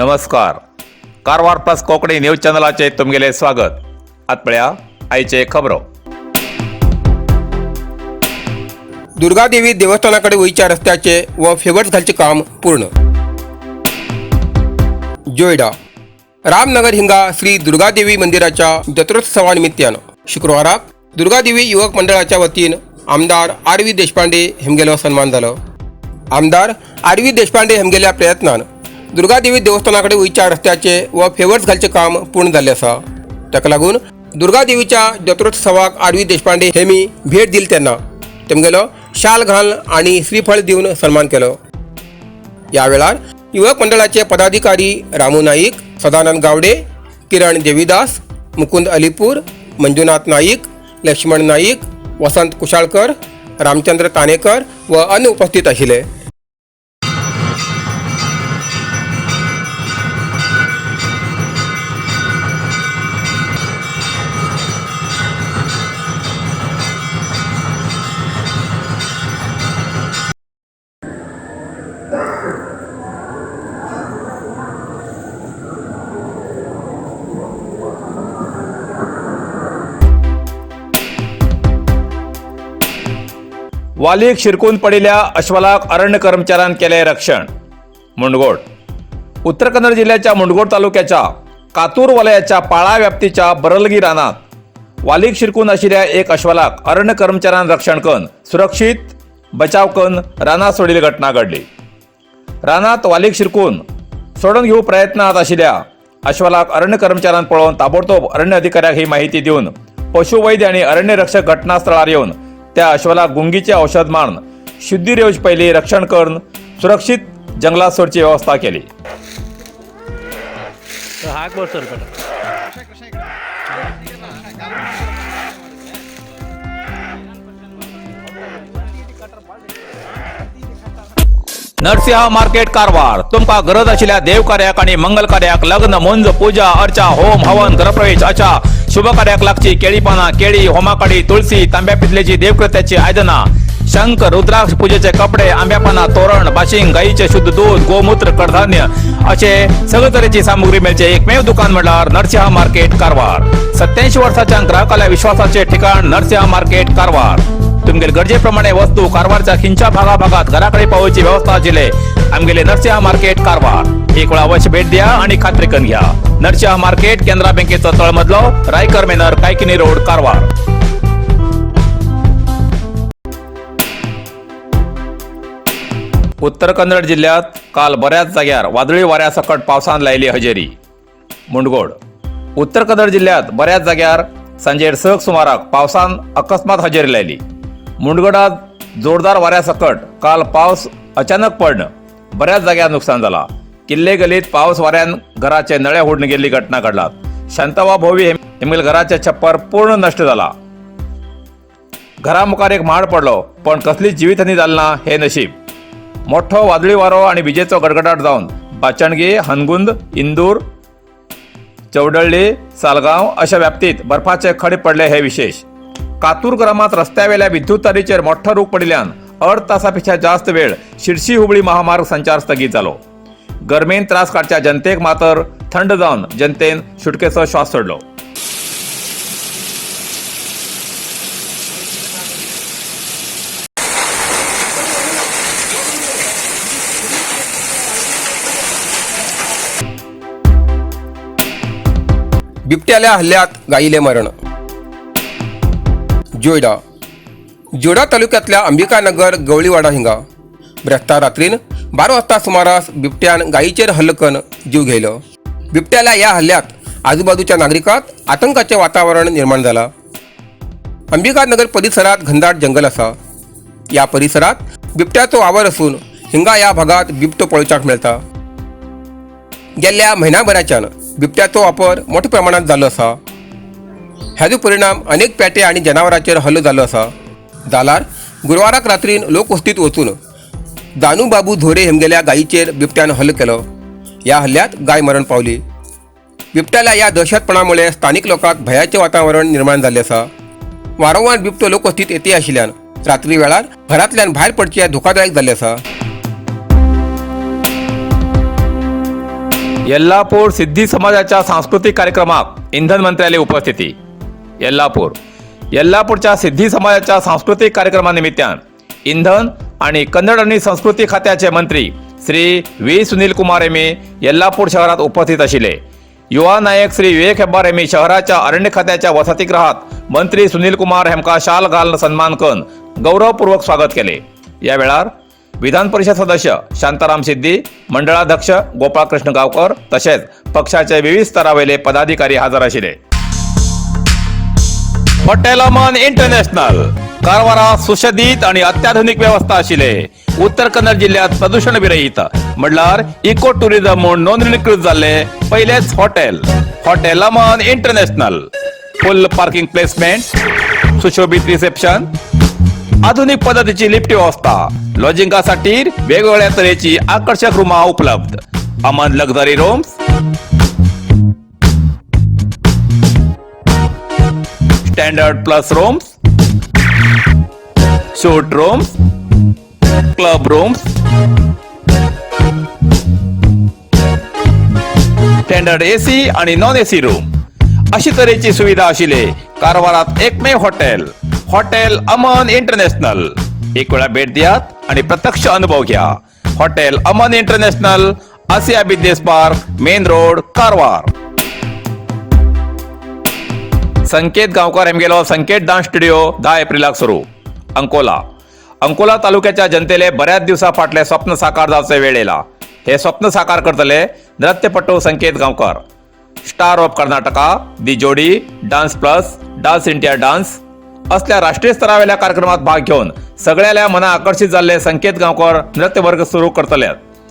नमस्कार. Karwar plus Konkani news चॅनलाचे तुमगेले स्वागत. आतपळ्या आयचे खबरो. दुर्गादेवी देवस्थानाकडे वयच्या रस्त्याचे व फेवर्स घालचे काम पूर्ण. जोयडा रामनगर हिंगा श्री दुर्गादेवी मंदिराच्या जत्रोत्सवा निमित्तान शुक्रवाराक दुर्गादेवी युवक मंडळाच्या वतीन आमदार आर.व्ही. देशपांडे हेमगेलो सन्मान जालो. आमदार आर.व्ही. देशपांडे हेमगेल्या प्रयत्नान दुर्गादेवी देवस्थानाकडे वयच्या रस्त्याचे व फेवर्स घालचे काम पूर्ण जाल्ले आसा. ताका लागून दुर्गादेवीच्या जत्रोत्सवाक आर.व्ही. देशपांडे हेमी भेट दिली तेन्ना तेमगेलो शाल घाल आणि श्रीफळ दिवन सन्मान केलो. या वेळार युवक मंडळाचे पदाधिकारी रामू नाईक, सदानंद गावडे, किरण देवीदास, मुकुंद अलीपूर, मंजुनाथ नाईक, लक्ष्मण नाईक, वसंत कुशाळकर, रामचंद्र तानेकर व अन्य उपस्थित आशिल्ले. वालीक शिरकून पडिल्ल्या अश्वलाक अरण्य कर्मचाऱ्यान केले रक्षण. मुंडगोड उत्तर कन्नड जिल्ह्याच्या मुंडगोड तालुक्याच्या कातूर वलयाच्या पाळा व्याप्तीच्या बरलगी रानात वालीक शिरकून आशिल्ल्या एक अश्वलाक अरण्य कर्मचाऱ्यान रक्षण करून सुरक्षीत बचाव करून रानात सोडिल्ली घटना घडली. रानात वालीक शिरकून सोडून घेवूंक प्रयत्नात आशिल्ल्या अश्वलाक अरण्य कर्मचाऱ्यान पळोवन ताबडतोब अरण्य अधिकाऱ्याक ही माहिती दिवन पशुवैद्य आणि अरण्य रक्षक घटनास्थळार येवन त्या अश्वलाक गुंगीचे औषध मारून शुद्धीर येवचे पयलीं रक्षण करून सुरक्षीत जंगलात सोडची व्यवस्था केली. नरसिंह मार्केट कारवार. तुमका गरज आशिल्ल्या देव कार्याक आणि मंगल कार्याक, लग्न, मुंज, पूजा, अर्चा, होम, हवन, ग्रहप्रवेश अशा शुभ कार्याक लागची केळी पाना, केळी, होमाकाडी, तुळशी, तांब्या पितलेची देवकृत्याची आयदना, शंख, रुद्राक्ष पूजेचे कपडे, आंब्या पाना, तोरण, बाशिंग, गाईचे शुद्ध दूध, गोमूत्र, कडधान्य असे सगळे तरेची सामुग्री मेळचे एकमेव दुकान म्हणल्यार नरसिंह मार्केट कारवार. 87 वर्षांच्या ग्राहकाला विश्वासाचे ठिकाण नरसिंह मार्केट कारवार. तुमगेल गरजेप्रमाणे वस्तू कारवारच्या खिंच्या भागात घराकडे पावोवची व्यवस्था आशिल्ले आमगेले नरसिंह मार्केट कारवार. एक वेळ अवश्य भेट द्या आणि खात्री करून घ्या. नरसिंह मार्केट, केंद्रा बँकेचो तळमजलो, रायकर मेनर, कायकिनी रोड, कारवार. उत्तर कन्नड जिल्ह्यात काल बऱ्याच जाग्यार वादळी वाऱ्यासकट पावसान लायली हजेरी. मुंडगोड उत्तर कन्नड जिल्ह्यात बऱ्याच जाग्यार सांजेर 6 सुमाराक पावसान अकस्मात हजेरी लायली. मुंडगडात जोरदार वाऱ्यासकट काल पावस अचानक पडन बऱ्याच जाग्यार नुकसान जाला. किल्ले गलीत पावस वाऱ्यान घराचे नळे उडून गेल्ली घटना घडलात. शांतवा भोवी हेमगेल घराचे छप्पर पूर्ण नष्ट जाला. घरा मुखार एक माड पडलो पण कसलीच जीवितहानी जाली ना हे नशीब. मोठो वादळी वारो आणि विजेचो गडगडाट जावन बाचणगी, हनगुंद, इंदूर, चौडळ्ळी, सालगांव अशा व्याप्तीत बर्फाचे खडे पडले हे विशेष. कातूर ग्रामात रस्त्यावेल्या विद्युत तारीचेर मोठो रूख पडिल्ल्यान अर्ध तासापेक्षा जास्त वेळ शिरसी हुबळी महामार्ग संचार स्थगीत जालो. गरमेन त्रास काडच्या जनतेक मात्र थंड जावन जनतेन सुटकेचो श्वास सोडलो. बिबट्याल्या हल्ल्यात गायीले मरण. जोयडा तालुक्यातल्या अंबिकानगर गवळीवाडा हिंगा ब्रेस्तार रात्रीन 12 वाजता सुमारास बिबट्यान गायीचेर हल्लो करून जीव घेयलो. बिबट्याल्या या हल्ल्यात आजूबाजूच्या नागरिकांत आतंकाचे वातावरण निर्माण जाला. अंबिकानगर परिसरात घनदाट जंगल आसा. या परिसरात बिबट्याचो वावर असून हिंगा या भागात बिबटो पळोवच्याक मेळटा. गेल्ल्या म्हयन्याभराच्यान बिबट्याचो वापर मोठ्या प्रमाणात जाल्लो आसा. हाचो परिणाम अनेक पेटे आणि जनावरांचेर हल्लो जाल्लो आसा. जाल्यार गुरुवाराक रात्रीन लोकवस्तीत वचून दानू बाबू धोरे हेमगेल्या गायीचेर बिबट्यान हल्लो केलो. या हल्ल्यात गाय मरण पावली. बिबट्याल्या या दहशतपणामुळे स्थानिक लोकांत भयाचे वातावरण निर्माण जाल्ले आसा. वारंवार बिबटो लोकवस्तीत येते आशिल्ल्यान रात्री वेळार घरांतल्यान भायर पडचे धोकादायक जाल्ले आसा. यल्लापूर सिद्धी समाजाच्या सांस्कृतिक कार्यक्रमात इंधन मंत्र्यालय उपस्थिती. यल्लापूरच्या सिद्धी समाजाच्या सांस्कृतिक कार्यक्रमानिमित्तान इंधन आणि कन्नड आणि संस्कृती खात्याचे मंत्री श्री व्ही सुनील कुमार हेमी यल्लापूर शहरात उपस्थित आशिल्ले. युवा नायक श्री विवेक हेब्बार हेमी शहराच्या अरण्य खात्याच्या वसतिगृहात मंत्री सुनील कुमार हेमका शाल घालून सन्मान करून गौरवपूर्वक स्वागत केले. या वेळार विधान परिषद सदस्य शांताराम सिद्दी, मंडळाध्यक्ष गोपाळकृष्ण गावकर तसेच पक्षाचे विविध स्तरावयले पदाधिकारी हजर आशिल्ले. हॉटेल अमन इंटरनॅशनल कारवारा सुशोभित आणि अत्याधुनिक व्यवस्था आशिल्ले. उत्तर कन्नड जिल्ह्यात प्रदूषण विरहित म्हणल्यार इको टुरिझम म्हणून नोंदणीकृत झाले पहिलेच हॉटेल अमन इंटरनॅशनल. फुल पार्किंग प्लेसमेंट, सुशोभित रिसेप्शन, आधुनिक पद्धतीची लिफ्ट व्यवस्था, लॉजिंगासाठी वेगवेगळ्या तऱ्हेची आकर्षक रूमा उपलब्ध. Aman luxury rooms, standard plus rooms, shoot rooms, club rooms, standard AC आणि नॉन एसी रूम अशी तऱ्हेची सुविधा आशिल्ले कारवारात एकमेव हॉटेल अमन इंटरनॅशनल. एक वेळा भेट दियात आणि प्रत्यक्ष अनुभव घ्या. Hotel Aman international, Asia business park, main road, Karwar. Sanket Gaonkar हेमगेलो संकेत डान्स स्टुडिओ 10 एप्रिलाक सुरू. अंकोला तालुक्याच्या जनतेले बऱ्याच दिवसा फाटले स्वप्न साकार जावचे वेळ येला. हे स्वप्न साकार करतले नृत्यपटू संकेत गावकर. स्टार ऑफ कर्नाटका, दी जोडी, dance plus, dance India dance असल्या राष्ट्रीय स्तरावरल्या कार्यक्रमात भाग घेऊन सगळ्याल्या मना आकर्षित झाले संकेत गावकर नृत्य वर्ग सुरू करतले.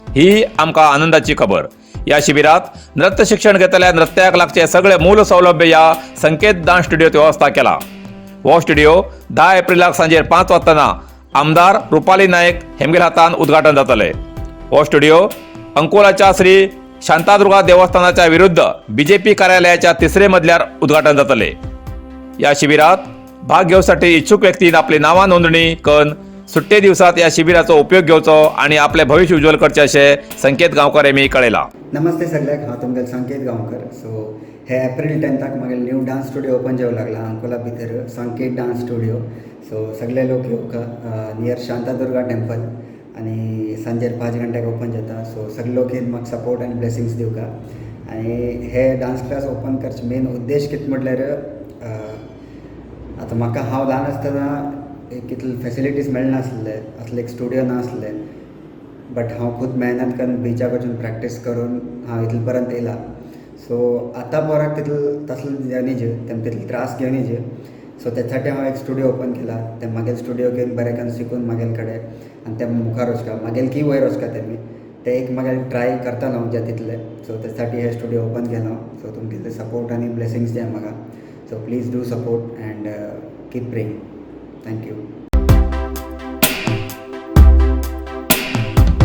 ही आमका आनंदाची खबर. या शिबिरात नृत्य शिक्षण घेतल्या नृत्याक लागचे सगळे मूल सौलभ्य या संकेत डान्स स्टुडिओत व्यवस्था केला. हो स्टुडिओ 10 एप्रिलाक सांजे 5 वाजता आमदार रुपाली नायक हेमगेल हातान उद्घाटन जातले. हो स्टुडिओ अंकोलाच्या श्री शांतादुर्गा देवस्थानाच्या विरुद्ध बीजेपी कार्यालयाच्या 3रे मजल्यार उद्घाटन जातले. या शिबिरात भाग घेवसाठी इच्छुक व्यक्तीन आपली नावा नोंदणी करून सुट्टे दिवसात या शिबिराचो उपयोग घेवचो आणि आपले भविष्य उज्ज्वल करचे असे संकेत गावकर हेमी कळयला. नमस्ते सगळ्याक, हांव तुमगेलो संकेत गांवकर. सो हे एप्रिल 10 म्हागेलो न्यू डान्स स्टुडिओ ओपन जावंक लागला अंकोला भितर, संकेत डान्स स्टुडिओ. सो सगळे लोक येवका नियर शांतादुर्गा टेम्पल आणि सांजे 5 घंट्याक ओपन जाता. सो सगळे लोक येवन म्हाका सपोर्ट आनी ब्लेसिंग्स दिवका. आनी हे डान्स क्लास ओपन करचे मेन उद्देश कितें म्हटल्यार आतां म्हाका हांव ल्हान आसतना कितले फॅसिलिटीज मेळनासले, असले एक स्टुडिओ नासले. बट हांव खूब मेहनत करून बिचाक वचून प्रॅक्टीस करून हांव इतले पर्यंत येयला. सो आतां पोराक तसले जावनीचे तेम तितले त्रास घेवनीचे. सो त्यासाठी हांव एक स्टुडिओ ओपन केला. ते मागेल स्टुडिओ घेवन बरें करून शिकून मागेल कडेन आनी ते मुखार वचका मागेल की वयर वचका तेमी ते एक मागेल ट्राय करतालो हांव जे तितले. सो त्यासाठी हे स्टुडिओ ओपन केलो. सो तुमचे सपोर्ट आनी ब्लेसिंग्स दिया म्हाका. So please do support and keep praying. Thank you.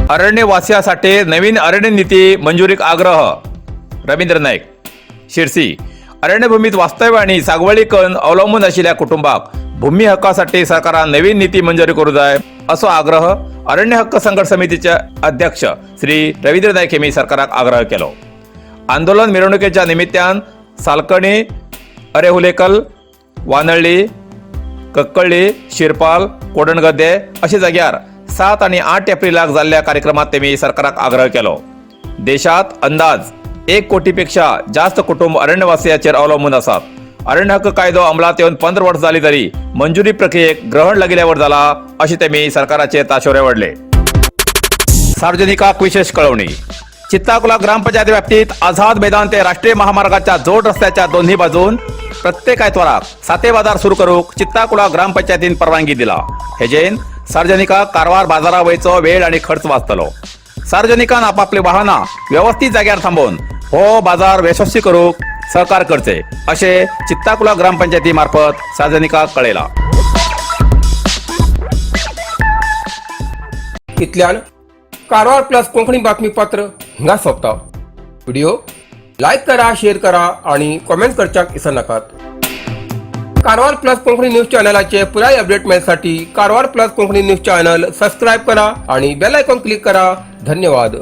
अरण्यवासियासाठी नवीन अरण्य नीती मंजुरीक आग्रह. रवींद्र नाईक, शिरसी. अरण्यभूमीत वास्तव्य आणि सागवडी करून अवलंबून आशिल्ल्या कुटुंबाक भूमी हक्कासाठी सरकारान नवीन नीती मंजूर करू जाय असो आग्रह अरण्य हक्क संघर्ष समितीचे अध्यक्ष श्री रवींद्र नाईक हेमी सरकाराक आग्रह केलो. आंदोलन मिरवणुकीच्या निमित्तान सालकणी, अरेहुलेकल, वानळ्ळी, कक्कळ्ळी, शिरपाल, कोडणगद्दे अशा जाग्यार 7 आणि 8 एप्रिलाक जाल्ल्या कार्यक्रमात तेमी सरकाराक आग्रह केलो. देशात अंदाज 1 कोटीपेक्षा जास्त कुटुंब अरण्यवासियाचेर अवलंबून आसात. अरण्य हक्क कायदो अंमलात येवन 15 वर्ष जाली तरी मंजुरी प्रक्रियेक ग्रहण लागिल्ल्यावर जाला अशें तेमी सरकाराचे ताशेरे वडले. सार्वजनिकाक विशेष कळवणी. चित्ताकुला ग्रामपंचायत व्याप्तीत आझाद मैदान ते राष्ट्रीय महामार्गाच्या जोड रस्त्याच्या दोन्ही बाजून प्रत्येक आयतवाराक साते बाजार सुरू करूक चित्ताकुला ग्रामपंचायतीन परवानगी दिला. हेजेन सार्वजनिकाक कारवार बाजारा वयचो वेळ आणि खर्च वाचतलो. सार्वजनिकान आपापली वाहनां व्यवस्थित जाग्यार थांबोवन हो बाजार यशस्वी करूक सहकार करचे असे चित्ताकुला ग्रामपंचायती मार्फत सार्वजनिकाक कळयला. इतल्यान कारवार प्लस कोंकणी बातमीपत्र हिंगा सोंपता. व्हिडिओ लाईक करा, शेअर करा आणि कमेंट करच्याक विसरू नाकात. कारवार प्लस कोंकणी न्यूज चॅनलाचे पुराय अपडेट मिळण्यासाठी Karwar plus Konkani news channel subscribe करा आणि बेल आयकॉन क्लिक करा. धन्यवाद.